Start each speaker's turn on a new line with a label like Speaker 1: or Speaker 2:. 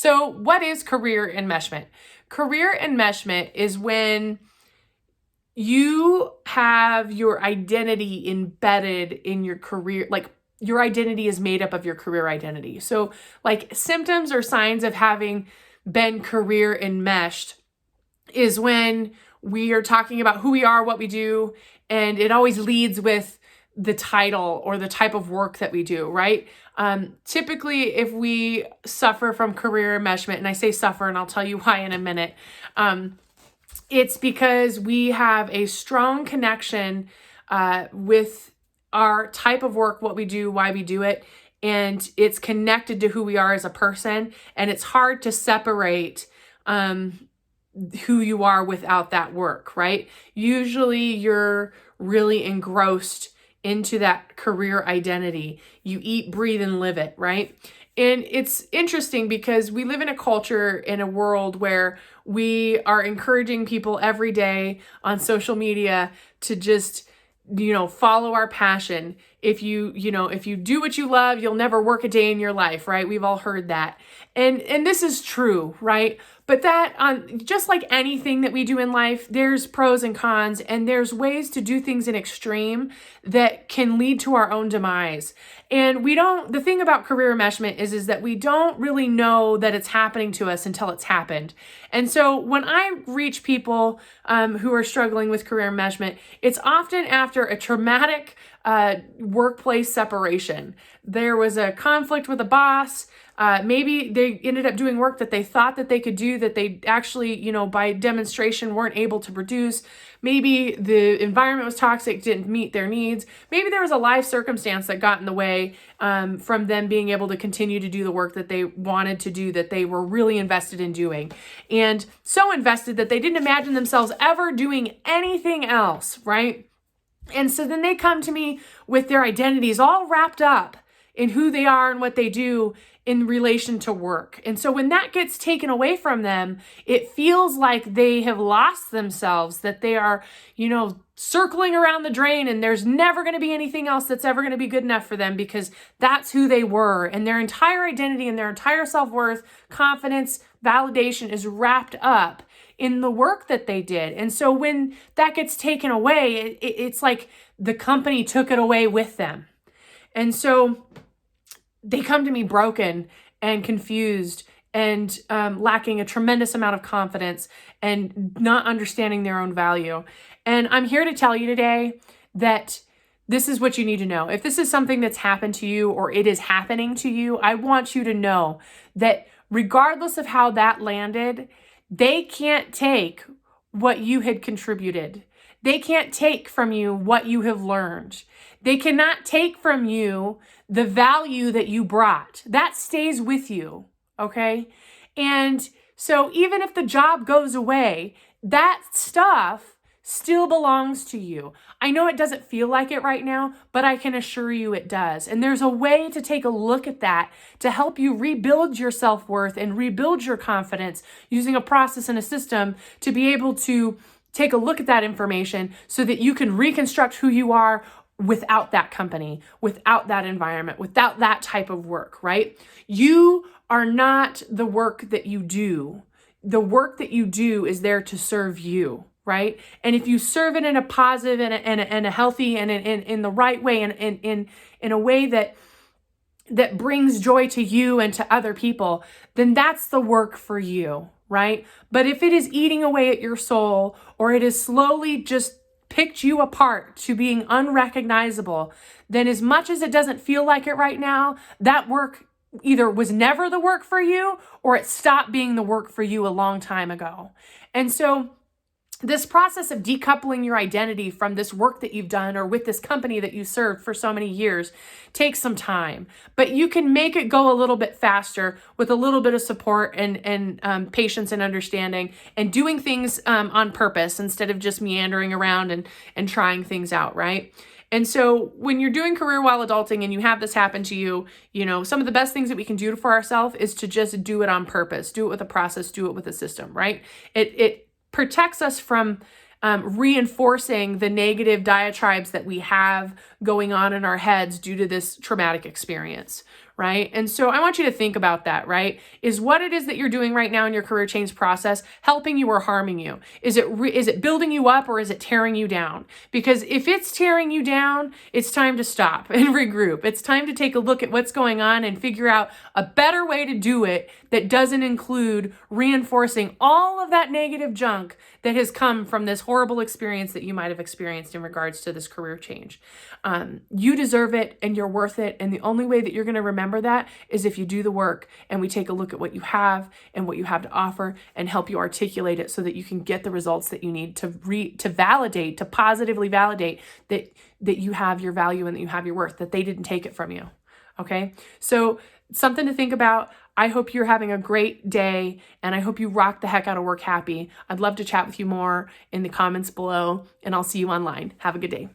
Speaker 1: So what is career enmeshment? Career enmeshment is when you have your identity embedded in your career, like your identity is made up of your career identity. So like symptoms or signs of having been career enmeshed is when we are talking about who we are, what we do, and it always leads with the title or the type of work that we do, right? Typically, if we suffer from career enmeshment, and I say suffer, and I'll tell you why in a minute, it's because we have a strong connection with our type of work, what we do, why we do it, and it's connected to who we are as a person, and it's hard to separate who you are without that work, right? Usually you're really engrossed into that career identity. You eat, breathe, and live it, right? And it's interesting because we live in a culture, in a world where we are encouraging people every day on social media to just, follow our passion. If you do what you love, you'll never work a day in your life, right? We've all heard that. And this is true, right? But that, just like anything that we do in life, there's pros and cons, and there's ways to do things in extreme that can lead to our own demise. And the thing about career enmeshment is that we don't really know that it's happening to us until it's happened. And so when I reach people who are struggling with career enmeshment, it's often after a traumatic workplace separation. There was a conflict with a boss. Maybe they ended up doing work that they thought that they could do that they actually, by demonstration weren't able to produce. Maybe the environment was toxic, didn't meet their needs. Maybe there was a life circumstance that got in the way from them being able to continue to do the work that they wanted to do, that they were really invested in doing. And so invested that they didn't imagine themselves ever doing anything else, right? And so then they come to me with their identities all wrapped up in who they are and what they do in relation to work. And so when that gets taken away from them, it feels like they have lost themselves, that they are, circling around the drain, and there's never going to be anything else that's ever going to be good enough for them because that's who they were. And their entire identity and their entire self-worth, confidence, validation is wrapped up in the work that they did. And so when that gets taken away, it's like the company took it away with them. And so they come to me broken and confused and lacking a tremendous amount of confidence and not understanding their own value. And I'm here to tell you today that this is what you need to know. If this is something that's happened to you or it is happening to you, I want you to know that regardless of how that landed, they can't take what you had contributed. They can't take from you what you have learned. They cannot take from you the value that you brought. That stays with you, okay? And so even if the job goes away, that stuff still belongs to you. I know it doesn't feel like it right now, but I can assure you it does. And there's a way to take a look at that to help you rebuild your self-worth and rebuild your confidence using a process and a system to be able to take a look at that information so that you can reconstruct who you are without that company, without that environment, without that type of work, right? You are not the work that you do. The work that you do is there to serve you, right? And if you serve it in a positive and a healthy and in the right way and in a way that brings joy to you and to other people, then that's the work for you, right? But if it is eating away at your soul, or it is slowly just picked you apart to being unrecognizable, then as much as it doesn't feel like it right now, that work either was never the work for you or it stopped being the work for you a long time ago. And so this process of decoupling your identity from this work that you've done or with this company that you served for so many years takes some time, but you can make it go a little bit faster with a little bit of support and patience and understanding and doing things on purpose instead of just meandering around and trying things out, right? And so when you're doing career while adulting and you have this happen to you, some of the best things that we can do for ourselves is to just do it on purpose, do it with a process, do it with a system, right? It protects us from reinforcing the negative diatribes that we have going on in our heads due to this traumatic experience, right? And so I want you to think about that, right? Is what it is that you're doing right now in your career change process helping you or harming you? Is it building you up or is it tearing you down? Because if it's tearing you down, it's time to stop and regroup. It's time to take a look at what's going on and figure out a better way to do it that doesn't include reinforcing all of that negative junk that has come from this horrible experience that you might have experienced in regards to this career change. You deserve it and you're worth it. And the only way that you're going to remember that is if you do the work and we take a look at what you have and what you have to offer and help you articulate it so that you can get the results that you need to validate, to positively validate that you have your value and that you have your worth, that they didn't take it from you. Okay. So something to think about. I hope you're having a great day and I hope you rock the heck out of Work Happy. I'd love to chat with you more in the comments below and I'll see you online. Have a good day.